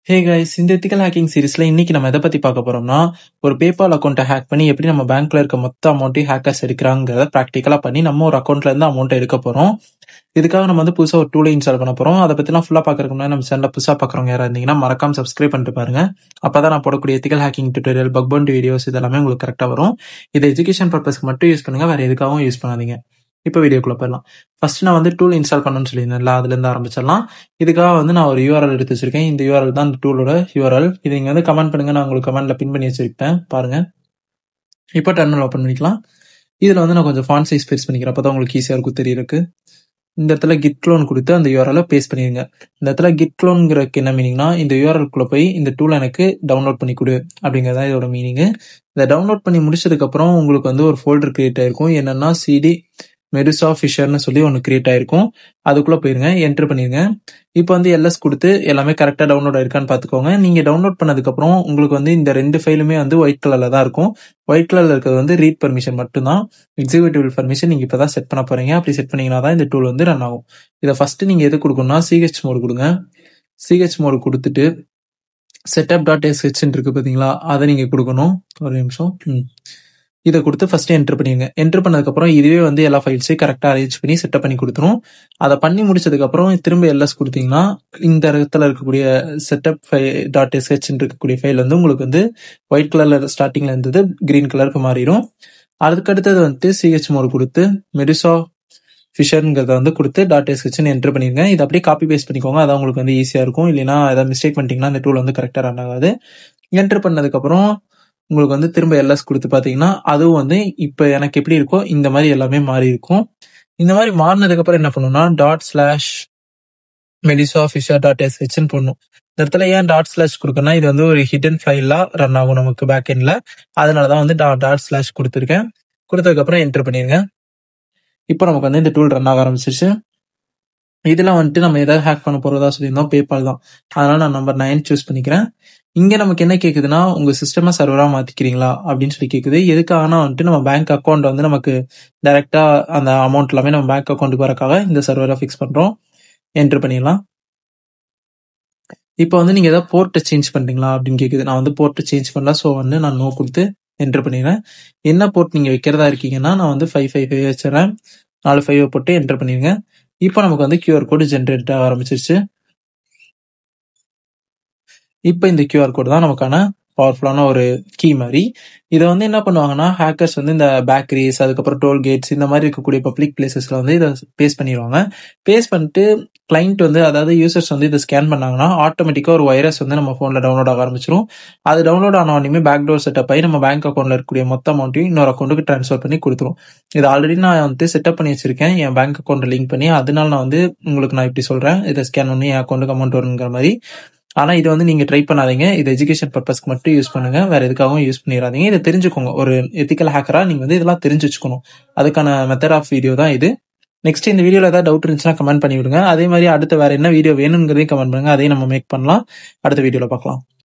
Hey guys, இந்த ethical hacking சீரிஸ்ல இன்னைக்கு நம்ம எதை பத்தி பார்க்க போறோம்னா, ஒரு பேபால் அக்கௌண்ட்டை ஹேக் பண்ணி எப்படி நம்ம பேங்க்ல இருக்க மொத்த அமௌண்ட்டையும் ஹேக்கர்ஸ் எடுக்கிறாங்கிறத ப்ராக்டிக்கலா பண்ணி நம்ம ஒரு அக்கௌண்ட்ல இருந்து அமௌண்ட் எடுக்க போறோம். இதுக்காக நம்ம வந்து புதுசா ஒரு டூலை இன்ஸ்டால் பண்ண போறோம். அதை பத்திலாம் ஃபுல்லா பாக்குறதுக்கு முன்னாடி நம்ம சேனலை புதுசா பாக்குறவங்க யாரா இருந்தீங்கன்னா மறக்காம சப்ஸ்கிரைப் பண்ணிட்டு பாருங்க. அப்பதான் நான் போடக்கூடிய ethical hacking tutorial, buck bounty videos இதெல்லாமே உங்களுக்கு கரெக்டா வரும். இதை எஜுகேஷன் பர்பஸ்க்கு மட்டும் யூஸ் பண்ணுங்க, வேற எதுக்காகவும் யூஸ் பண்ணாதீங்க. இப்போ வீடியோக்குள்ள போயிடலாம். ஃபர்ஸ்ட் நான் வந்து டூல் இன்ஸ்டால் பண்ணணும்னு சொல்லியிருந்தேன்ல, அதுல இருந்து ஆரம்பிச்சிடலாம். இதுக்காக வந்து நான் ஒரு யூஆர்எல் எடுத்து வச்சிருக்கேன். இந்த யூஆர்எல் தான் இந்த டூலோட யூஆர்எல். இது நீங்க வந்து கமெண்ட் பண்ணுங்க, நான் உங்களுக்கு கமெண்ட்ல பின் பண்ணி வச்சிருப்பேன் பாருங்க. இப்போ டெர்மினல் ஓப்பன் பண்ணிக்கலாம். இதுல வந்து நான் கொஞ்சம் ஃபாண்ட் சைஸ் பெருசு பண்ணிக்கிறேன், அப்பதான் உங்களுக்கு ஈஸியா இருக்கும் தெரியறதுக்கு. இந்த இடத்துல கிட் க்ளோன் கொடுத்து அந்த யூஆர்எல் பேஸ்ட் பண்ணிருங்க. இந்த இடத்துல கிட் க்ளோன்ங்கிறதுக்கு என்ன மீனிங்னா, இந்த யூஆர்எல் குள்ள போய் இந்த டூல் எனக்கு டவுன்லோட் பண்ணி கொடு அப்படிங்கறதா இதோட மீனிங். இதை டவுன்லோட் பண்ணி முடிச்சதுக்கு அப்புறம் உங்களுக்கு வந்து ஒரு ஃபோல்டர் கிரியேட் ஆயிருக்கும். என்னன்னா சிடி மெடுசா ஃபிஷர்னு சொல்லி ஒன்று கிரியேட் ஆயிருக்கும். அதுக்குள்ள போயிருங்க, என்டர் பண்ணிருங்க. இப்போ வந்து எல்எஸ் கொடுத்து எல்லாமே கரெக்டா டவுன்லோட் ஆயிருக்கான்னு பாத்துக்கோங்க. நீங்க டவுன்லோட் பண்ணதுக்கு அப்புறம் உங்களுக்கு வந்து இந்த ரெண்டு ஃபைலுமே வந்து ஒயிட் கலர்ல தான் இருக்கும். ஒயிட் கலர்ல இருக்கிறது வந்து ரீட் பர்மிஷன் மட்டும்தான். எக்ஸிக்யூட்டிவ் பர்மிஷன் நீங்க இப்பதான் செட் பண்ண போறீங்க. அப்படி செட் பண்ணீங்கன்னா தான் இந்த டூல் வந்து ரன் ஆகும். இதை ஃபர்ஸ்ட் நீங்க எது கொடுக்கணும்னா சிஹெச் மோடு கொடுங்க. சிஹெச் மோடு கொடுத்துட்டு setup.sh இருக்கு பாத்தீங்களா, அதை நீங்க கொடுக்கணும். ஒரு நிமிஷம். இதை கொடுத்து ஃபர்ஸ்ட் என்டர் பண்ணிடுங்க. என்டர் பண்ணதுக்கு அப்புறம் இதுவே வந்து எல்லா ஃபைல்ஸையும் கரெக்டா அரேஞ்ச் பண்ணி செட்டப் பண்ணி கொடுத்துரும். அதை பண்ணி முடிச்சதுக்கு அப்புறம் திரும்ப எல்எஸ் கொடுத்தீங்கன்னா இந்த இடத்துல இருக்கக்கூடிய setup.sh இருக்கக்கூடிய ஃபைல் வந்து உங்களுக்கு வந்து ஒயிட் கலர்ல ஸ்டார்டிங்ல இருந்தது கிரீன் கலருக்கு மாறிடும். அதுக்கு அடுத்தது வந்து சிஹெச் மோடு கொடுத்து மெடுசா ஃபிஷர்ங்கிறத வந்து கொடுத்து .sh என்டர் பண்ணிருங்க. இதை அப்படியே காப்பி பேஸ்ட் பண்ணிக்கோங்க, அதான் உங்களுக்கு வந்து ஈஸியா இருக்கும். இல்லைன்னா ஏதாவது மிஸ்டேக் பண்ணிட்டீங்கன்னா இந்த டூல் வந்து கரெக்டா ரன் ஆகாது. என்டர் பண்ணதுக்கு அப்புறம் உங்களுக்கு வந்து திரும்ப எல்எஸ் கொடுத்து பாத்தீங்கன்னா அதுவும் வந்து இப்ப எனக்கு எப்படி இருக்கோ இந்த மாதிரி எல்லாமே மாறி இருக்கும். இந்த மாதிரி மாறினதுக்கு அப்புறம் என்ன பண்ணணும்னா ./medusafisher.sh போடணும். இந்த இடத்துல ஏன் ./ கொடுக்கணும்னா இது வந்து ஒரு ஹிடன் ஃபைலா ரன் ஆகும் நமக்கு பேக் எண்ட்ல. அதனாலதான் வந்து ./ கொடுத்துருக்கேன். கொடுத்ததுக்கு அப்புறம் என்டர் பண்ணிருங்க. இப்போ நமக்கு வந்து இந்த டூல் ரன் ஆக ஆரம்பிச்சிருச்சு. இதெல்லாம் வந்துட்டு நம்ம ஏதாவது ஹேக் பண்ண போறதா சொல்லியிருந்தோம், பேபால் தான். அதனால நான் நம்பர் 9 சூஸ் பண்ணிக்கிறேன். இங்க நமக்கு என்ன கேக்குதுன்னா, உங்க சிஸ்டமா சர்வரா மாத்திக்கிறீங்களா அப்படின்னு சொல்லி கேக்குது. எதுக்காகனா வந்துட்டு நம்ம பேங்க் அக்கௌண்ட் வந்து நமக்கு டைரக்டா அந்த அமௌண்ட் எல்லாமே நம்ம பேங்க் அக்கௌண்ட்டுக்கு வரக்காக இந்த சர்வரை ஃபிக்ஸ் பண்றோம். என்டர் பண்ணிடலாம். இப்போ வந்து நீங்க ஏதாவது போர்ட்டை சேஞ்ச் பண்றீங்களா அப்படின்னு கேக்குது. நான் வந்து போர்ட்டை சேஞ்ச் பண்ணல, ஸோ வந்து நான் நோ கொடுத்து என்டர் பண்ணிடுறேன். என்ன போர்ட் நீங்க வைக்கிறதா இருக்கீங்கன்னா நான் வந்து 555 வச்சுறேன். 4 5 போட்டு என்டர் பண்ணிருங்க. இப்போ நமக்கு வந்து கியூஆர் கோடு ஜென்ரேட் ஆக ஆரம்பிச்சிருச்சு. இப்போ இந்த கியூஆர் கோடு தான் நமக்கான பவர்ஃபுல்லான ஒரு கீ மாதிரி. இதை வந்து என்ன பண்ணுவாங்கன்னா ஹேக்கர்ஸ் வந்து இந்த பேக்கரிஸ், அதுக்கப்புறம் டோல்கேட்ஸ், இந்த மாதிரி இருக்கக்கூடிய பப்ளிக் பிளேசஸ்ல வந்து இதை பேஸ்ட் பண்ணிடுவாங்க. பேஸ்ட் பண்ணிட்டு கிளைண்ட் வந்து, அதாவது யூசர்ஸ் வந்து இதை ஸ்கேன் பண்ணாங்கன்னா ஆட்டோமேட்டிக்கா ஒரு வைரஸ் வந்து நம்ம போன்ல டவுன்லோட் ஆக ஆரம்பிச்சிடும். அது டவுன்லோட் ஆன உடனே பேக்டோர் செட்டப் ஆகி நம்ம பேங்க் அக்கௌண்ட்ல இருக்கக்கூடிய மொத்த அமௌண்ட்டையும் இன்னொரு அக்கௌண்ட்டுக்கு ட்ரான்ஸ்ஃபர் பண்ணி கொடுத்துரும். இது ஆல்ரெடி நான் வந்து செட்டப் பண்ணி வச்சிருக்கேன் என் பேங்க் அக்கௌண்ட் லிங்க் பண்ணி. அதனால நான் வந்து உங்களுக்கு நான் இப்படி சொல்றேன், இதை ஸ்கேன் பண்ணி என் அக்கௌண்ட்டுக்கு அமௌண்ட் வருங்கிற மாதிரி. ஆனா இது வந்து நீங்க ட்ரை பண்ணாதீங்க. இது எஜுகேஷன் பர்பஸ்க்கு மட்டும் யூஸ் பண்ணுங்க, வேற எதுக்காகவும் யூஸ் பண்ணிடாதீங்க. இதை தெரிஞ்சுக்கோங்க. ஒரு எத்திக்கல் ஹேக்கரா நீங்க வந்து இதெல்லாம் தெரிஞ்சு வச்சுக்கணும். அதுக்கான மெத்தட் ஆஃப் வீடியோ தான் இது. நெக்ஸ்ட் இந்த வீடியோல ஏதாவது டவுட் இருந்துச்சுன்னா கமெண்ட் பண்ணி விடுங்க. அதே மாதிரி அடுத்த வேற என்ன வீடியோ வேணுங்கிறதையும் கமெண்ட் பண்ணுங்க, அதையும் நம்ம மேக் பண்ணலாம். அடுத்த வீடியோல பார்க்கலாம்.